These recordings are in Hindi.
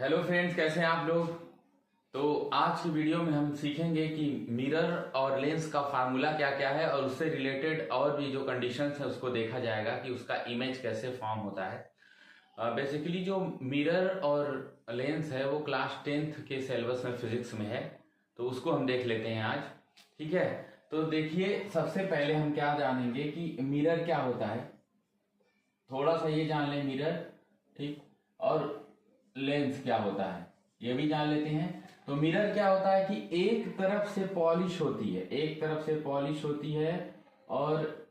हेलो फ्रेंड्स, कैसे हैं आप लोग। तो आज की वीडियो में हम सीखेंगे कि मिरर और लेंस का फार्मूला क्या क्या है और उससे रिलेटेड और भी जो कंडीशंस है उसको देखा जाएगा कि उसका इमेज कैसे फॉर्म होता है। बेसिकली जो मिरर और लेंस है वो क्लास 10th के सिलेबस में फिजिक्स में है, तो उसको हम देख लेते हैं आज। ठीक है, तो देखिए सबसे पहले हम क्या जानेंगे कि मिरर क्या होता है। थोड़ा सा ये जान लें मिरर, ठीक, और लेंस क्या होता है ये भी जान लेते हैं। तो मिरर क्या होता है कि एक तरफ से पॉलिश होती है, एक तरफ से पॉलिश होती है और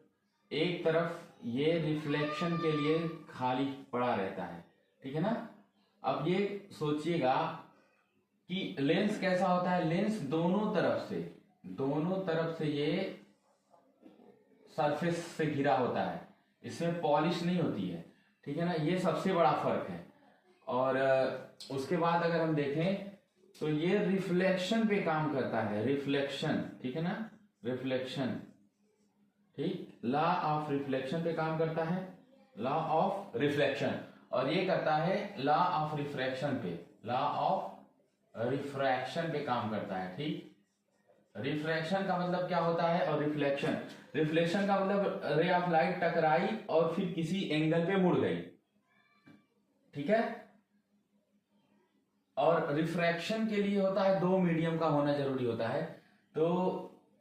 एक तरफ ये रिफ्लेक्शन के लिए खाली पड़ा रहता है, ठीक है ना। अब ये सोचिएगा कि लेंस कैसा होता है। लेंस दोनों तरफ से ये सरफेस से घिरा होता है, इसमें पॉलिश नहीं होती है, ठीक है ना। ये सबसे बड़ा फर्क है। और उसके बाद अगर हम देखें तो ये रिफ्लेक्शन पे काम करता है, रिफ्लेक्शन, ठीक है ना, रिफ्लेक्शन, ठीक, लॉ ऑफ रिफ्लेक्शन पे काम करता है, लॉ ऑफ रिफ्लेक्शन। और ये करता है लॉ ऑफ रिफ्रैक्शन पे, लॉ ऑफ रिफ्रैक्शन पे काम करता है, ठीक। रिफ्रैक्शन का मतलब क्या होता है और रिफ्लेक्शन का मतलब रे ऑफ लाइट टकराई और फिर किसी एंगल पे मुड़ गई, ठीक है। और रिफ्रैक्शन के लिए होता है दो मीडियम का होना जरूरी होता है। तो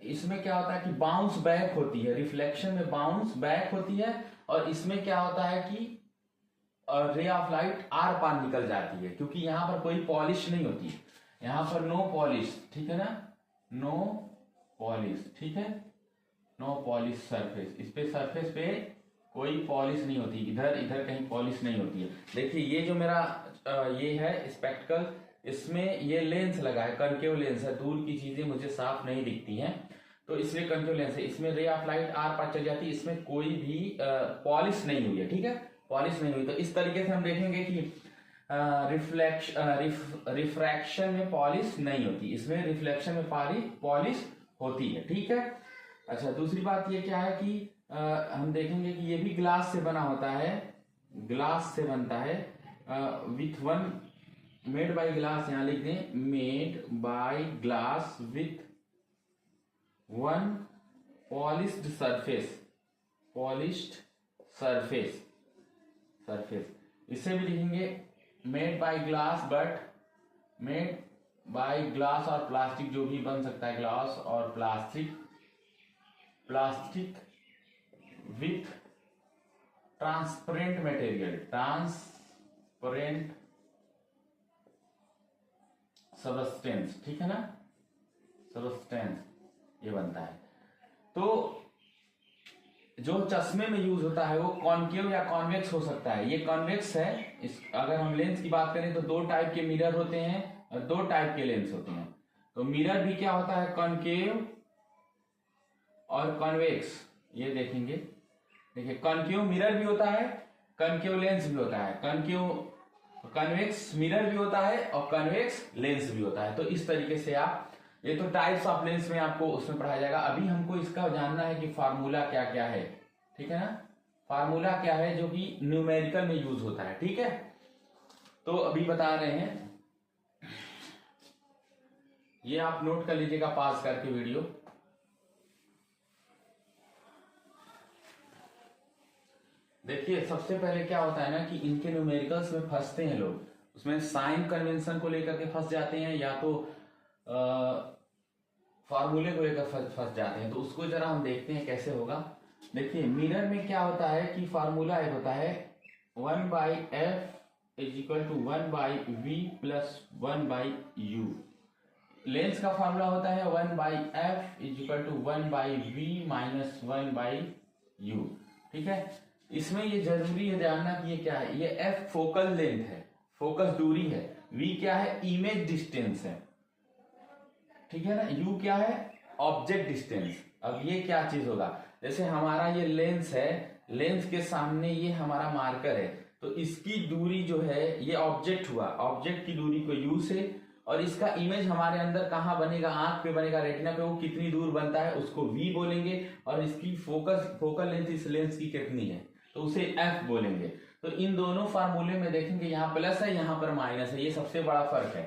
इसमें क्या होता है कि बाउंस बैक होती है, रिफ्लेक्शन में बाउंस बैक होती है और इसमें क्या होता है कि रे ऑफ लाइट आर पार निकल जाती है, क्योंकि यहां पर कोई पॉलिश नहीं होती है, यहां पर नो पॉलिश, ठीक है ना, नो पॉलिश, ठीक है, नो पॉलिश सरफेस, इस पे सरफेस पे कोई पॉलिश नहीं होती, इधर कहीं पॉलिश नहीं होती है। देखिए ये जो मेरा ये है स्पेक्टिकल, इसमें ये लेंस लगा है, कनकेव लेंस है, दूर की चीजें मुझे साफ नहीं दिखती हैं तो इसलिए कनकेव लेंस है। इसमें रे ऑफ लाइट आर पार चल जाती है, इसमें कोई भी पॉलिश नहीं हुई है, ठीक है, पॉलिश नहीं हुई। तो इस तरीके से हम देखेंगे कि रिफ्रैक्शन में पॉलिश नहीं होती, इसमें रिफ्लेक्शन में पॉलिश होती है, ठीक है। अच्छा, दूसरी बात ये क्या है कि हम देखेंगे कि ये भी ग्लास से बना होता है, ग्लास से बनता है, with one made by glass, यहां लिख दें made by glass with one polished surface, इसे भी लिखेंगे made by glass, but made by glass और प्लास्टिक, जो भी बन सकता है, ग्लास और plastic with transparent material, transparent substance, ठीक है ना, सबस्टेंस ये बनता है। तो जो चश्मे में यूज होता है वो कॉनकेव या कॉन्वेक्स हो सकता है। ये कॉन्वेक्स है। अगर हम लेंस की बात करें तो दो टाइप के मिरर होते हैं और दो टाइप के लेंस होते हैं। तो मिरर भी क्या होता है, कॉनकेव और कॉन्वेक्स, ये देखेंगे। देखिए कॉनकेव मिरर भी होता है, कॉनकेव लेंस भी होता है, कॉन्वेक्स मिरर भी होता है और कॉन्वेक्स लेंस भी होता है। तो इस तरीके से आप, ये तो टाइप्स ऑफ लेंस में आपको उसमें पढ़ाया जाएगा। अभी हमको इसका जानना है कि फार्मूला क्या क्या है, ठीक है ना, फार्मूला क्या है जो कि न्यूमेरिकल में यूज होता है, ठीक है। तो अभी बता रहे हैं, ये आप नोट कर लीजिएगा पास करके वीडियो। देखिए सबसे पहले क्या होता है ना कि इनके न्यूमेरिकल्स में फंसते हैं लोग, उसमें साइन कन्वेंशन को लेकर के फंस जाते हैं या तो फार्मूले को लेकर फंस जाते हैं। तो उसको जरा हम देखते हैं कैसे होगा। देखिए मिरर में क्या होता है कि फार्मूला एक होता है 1/f is equal to 1/v plus 1/u। Lens का फार्मूला होता है 1/f is equal to 1/v minus 1/u, ठीक है। इसमें ये जरूरी है जानना कि ये क्या है। ये f फोकल लेंथ है, फोकस दूरी है, v क्या है, इमेज डिस्टेंस है, ठीक है ना, u क्या है, ऑब्जेक्ट डिस्टेंस। अब ये क्या चीज होगा, जैसे हमारा ये लेंस है, लेंस के सामने ये हमारा मार्कर है, तो इसकी दूरी जो है ये ऑब्जेक्ट हुआ, ऑब्जेक्ट की दूरी को u से, और इसका इमेज हमारे अंदर कहां बनेगा, आंख पे बनेगा, रेटिना पे, वो कितनी दूर बनता है उसको v बोलेंगे, और इसकी फोकल लेंथ इस लेंस की कितनी है तो उसे f बोलेंगे। तो इन दोनों फार्मूले में देखेंगे यहाँ प्लस है, यहाँ पर माइनस है, ये सबसे बड़ा फर्क है।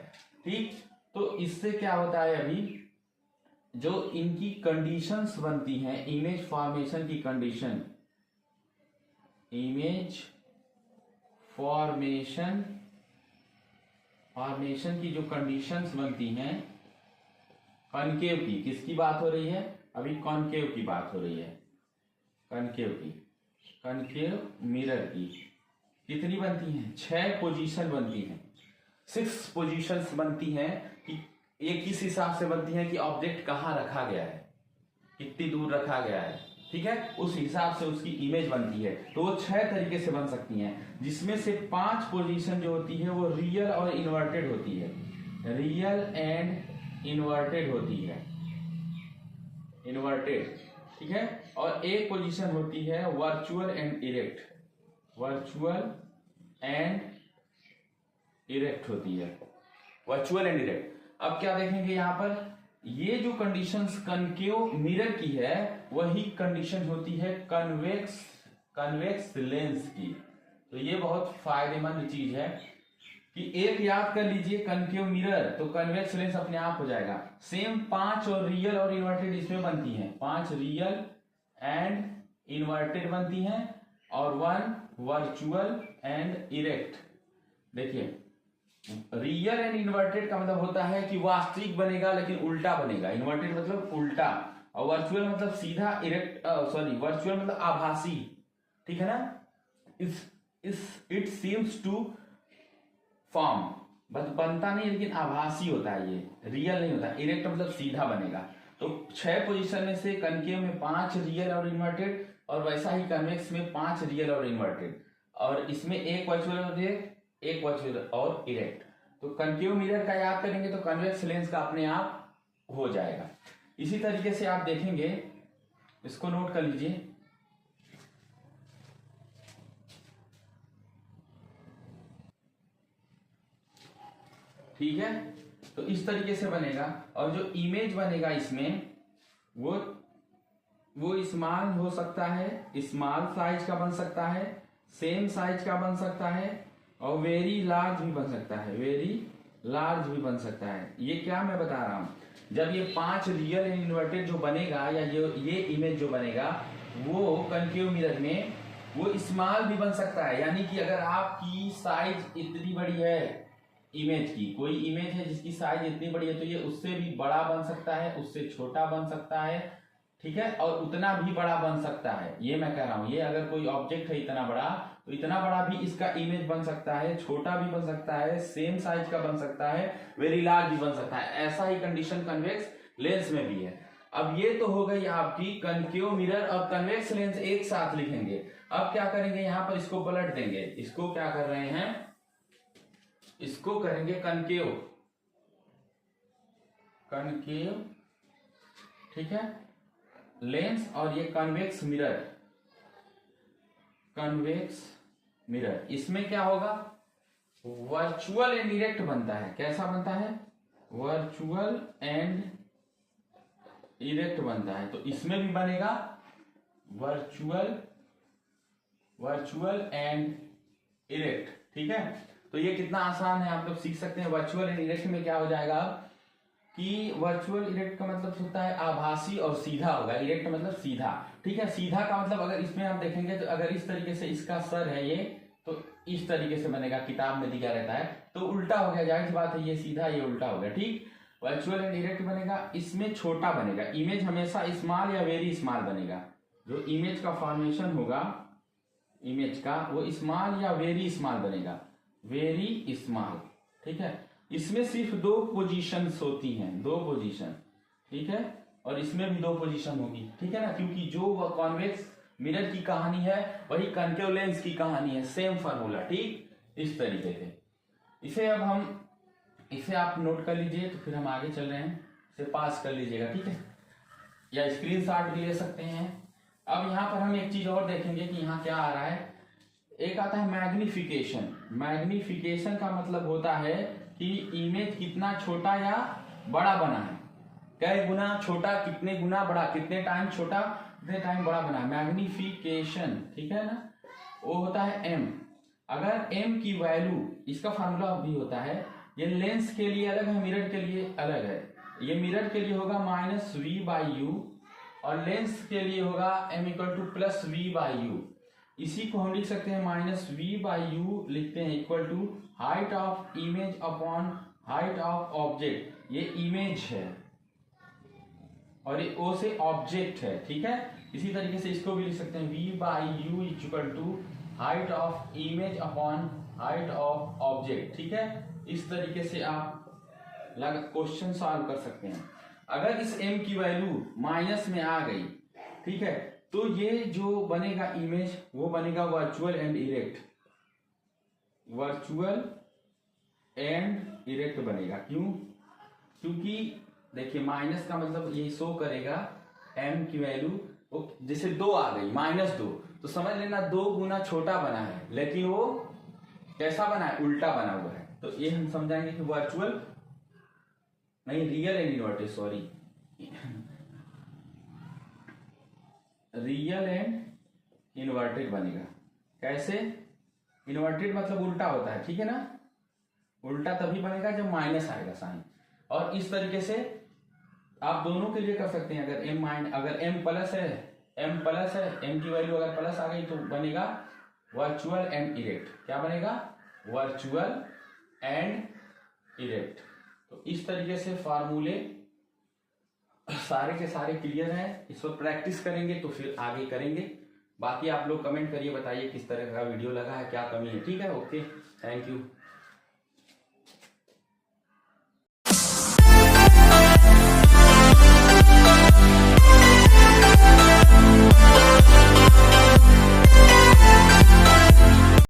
ठीक, तो इससे क्या होता है, अभी जो इनकी कंडीशंस बनती हैं, इमेज फॉर्मेशन की कंडीशन, इमेज फॉर्मेशन की जो कंडीशंस बनती हैं कॉनकेव की, किसकी बात हो रही है, अभी कॉनकेव की बात हो रही है, कॉनकेव मिरर की कितनी बनती हैं, 6 पोजीशन बनती हैं, 6 पोजीशंस बनती हैं कि ये किस हिसाब से बनती है कि ऑब्जेक्ट कहाँ रखा गया है, कितनी दूर रखा गया है, ठीक है, उस हिसाब से उसकी इमेज बनती है। तो वो 6 तरीके से बन सकती हैं, जिसमें से 5 पोजीशन जो होती है वो रियल और इन्वर्टेड होती है, रियल एंड इन्वर्टेड होती है, इन्वर्टेड, ठीक है, और एक पोजीशन होती है virtual and erect, virtual and erect होती है, वर्चुअल एंड इरेक्ट। अब क्या देखेंगे यहाँ पर, ये जो कंडीशंस कनकेव मिरर की है वही कंडीशन होती है कन्वेक्स लेंस की। तो ये बहुत फायदेमंद चीज है कि एक याद कर लीजिए, कनकेव मिरर तो कन्वेक्स लेंस अपने आप हो जाएगा। सेम 5 और रियल और इन्वर्टेड इसमें बनती हैं, 5 रियल एंड इन्वर्टेड बनती हैं और 1 वर्चुअल एंड इरेक्ट। देखिए, रियल एंड इन्वर्टेड का मतलब होता है कि वास्तविक बनेगा लेकिन उल्टा बनेगा, इन्वर्टेड मतलब उल्टा, और वर्चुअल मतलब सीधा, इरेक्ट वर्चुअल मतलब आभासी, ठीक है ना। इट सीम्स टू फॉर्म, बस बनता नहीं लेकिन आभासी होता है, ये रियल नहीं होता। इरेक्ट मतलब सीधा बनेगा। तो 6 पोजीशन में से कनकेव में 5 रियल और इन्वर्टेड, और वैसा ही कन्वेक्स में 5 रियल और इन्वर्टेड, और इसमें एक वर्चुअल और एक वर्चुअल और इरेक्ट। तो कनकेव मिरर का याद करेंगे तो कन्वेक्स लेंस का अपने आप हो जाएगा। इसी तरीके से आप देखेंगे, इसको नोट कर लीजिए, ठीक है। तो इस तरीके से बनेगा, और जो इमेज बनेगा इसमें वो स्मॉल हो सकता है, स्मॉल साइज का बन सकता है, सेम साइज का बन सकता है, और वेरी लार्ज भी बन सकता है, वेरी लार्ज भी बन सकता है। ये क्या मैं बता रहा हूं, जब ये 5 रियल एंड इन्वर्टेड जो बनेगा, या ये इमेज जो बनेगा वो कनकेव मिरर में वो स्मॉल भी बन सकता है। यानी कि अगर आपकी साइज इतनी बड़ी है इमेज की, कोई इमेज है जिसकी साइज इतनी बड़ी है, तो ये उससे भी बड़ा बन सकता है, उससे छोटा बन सकता है, ठीक है, और उतना भी बड़ा बन सकता है। ये मैं कह रहा हूं, ये अगर कोई ऑब्जेक्ट है इतना बड़ा, तो इतना बड़ा भी इसका इमेज बन सकता है, छोटा भी बन सकता है, सेम साइज का बन सकता है, वेरी लार्ज भी बन सकता है। ऐसा ही कंडीशन कन्वेक्स लेंस में भी है। अब ये तो हो गई आपकी कनकेव मिरर और कन्वेक्स लेंस एक साथ लिखेंगे। अब क्या करेंगे, यहां पर इसको पलट देंगे, इसको क्या कर रहे हैं, इसको करेंगे कनकेव, ठीक है, लेंस, और ये कन्वेक्स मिरर। इसमें क्या होगा, वर्चुअल एंड इरेक्ट बनता है। कैसा बनता है, वर्चुअल एंड इरेक्ट बनता है। तो इसमें भी बनेगा वर्चुअल एंड इरेक्ट, ठीक है। तो ये कितना आसान है, आप लोग सीख सकते हैं। वर्चुअल एंड इरेक्ट में क्या हो जाएगा कि वर्चुअल इरेक्ट का मतलब होता है आभासी, और सीधा होगा, इरेक्ट मतलब सीधा, ठीक है। सीधा का मतलब अगर इसमें हम देखेंगे तो अगर इस तरीके से इसका सर है ये, तो इस तरीके से बनेगा, किताब में दिया रहता है, तो उल्टा हो गया, जाहिर सी बात है, ये सीधा ये उल्टा हो गया, ठीक। वर्चुअल एंड इरेक्ट बनेगा, इसमें छोटा बनेगा, इमेज हमेशा स्मॉल या वेरी स्मॉल बनेगा। जो इमेज का फॉर्मेशन होगा इमेज का, वो स्मॉल या वेरी स्मॉल बनेगा, वेरी स्मॉल, ठीक है। इसमें सिर्फ 2 पोजीशंस होती हैं, 2 पोजीशन, ठीक है, और इसमें भी 2 पोजीशन होगी, ठीक है ना, क्योंकि जो कॉन्वेक्स मिरर की कहानी है वही कनकेव लेंस की कहानी है, सेम फार्मूला, ठीक। इस तरीके से इसे आप नोट कर लीजिए, तो फिर हम आगे चल रहे हैं, इसे पास कर लीजिएगा, ठीक है, या स्क्रीनशॉट भी ले सकते हैं। अब यहाँ पर हम एक चीज और देखेंगे कि यहाँ क्या आ रहा है, एक आता है मैग्निफिकेशन। मैग्निफिकेशन का मतलब होता है कि इमेज कितना छोटा या बड़ा बना है, कई गुना छोटा, कितने गुना बड़ा, कितने टाइम छोटा, कितने टाइम बड़ा बना है, मैग्निफिकेशन, ठीक है ना, वो होता है M। अगर m की वैल्यू, इसका फार्मूला भी होता है, ये लेंस के लिए अलग है, मिरर के लिए अलग है। ये मिरर के लिए होगा -v/u और लेंस के लिए होगा m = +v/u। इसी को हम लिख सकते हैं -v/u लिखते हैं equal to height of image upon height of object. ये इमेज है और ये ओ से ऑब्जेक्ट है, ठीक है। इसी तरीके से इसको भी लिख सकते हैं v/u equal to height of image upon height of object, ठीक है। इस तरीके से आप क्वेश्चन सॉल्व कर सकते हैं। अगर इस m की वैल्यू माइनस में आ गई, ठीक है, तो ये जो बनेगा इमेज वो बनेगा virtual and erect. Virtual and erect बनेगा। क्यों? क्योंकि देखिए माइनस का मतलब ये शो करेगा m की वैल्यू, जैसे 2 आ गई -2, तो समझ लेना 2 गुना छोटा बना है, लेकिन वो कैसा बना है? उल्टा बना हुआ है। तो ये हम समझाएंगे कि वर्चुअल नहीं, real and inverted, sorry, real and inverted बनेगा। कैसे? इन्वर्टेड मतलब उल्टा होता है, ठीक है ना। उल्टा तभी बनेगा जब माइनस आएगा साइन। और इस तरीके से आप दोनों के लिए कर सकते हैं। अगर m प्लस है, m की वैल्यू अगर प्लस आ गई तो बनेगा वर्चुअल एंड इरेक्ट। क्या बनेगा? Virtual and erect. तो इस तरीके से फार्मूले सारे के सारे क्लियर हैं। इस पर प्रैक्टिस करेंगे तो फिर आगे करेंगे। बाकी आप लोग कमेंट करिए, बताइए किस तरह का वीडियो लगा है, क्या कमी है, ठीक है। Okay, thank you.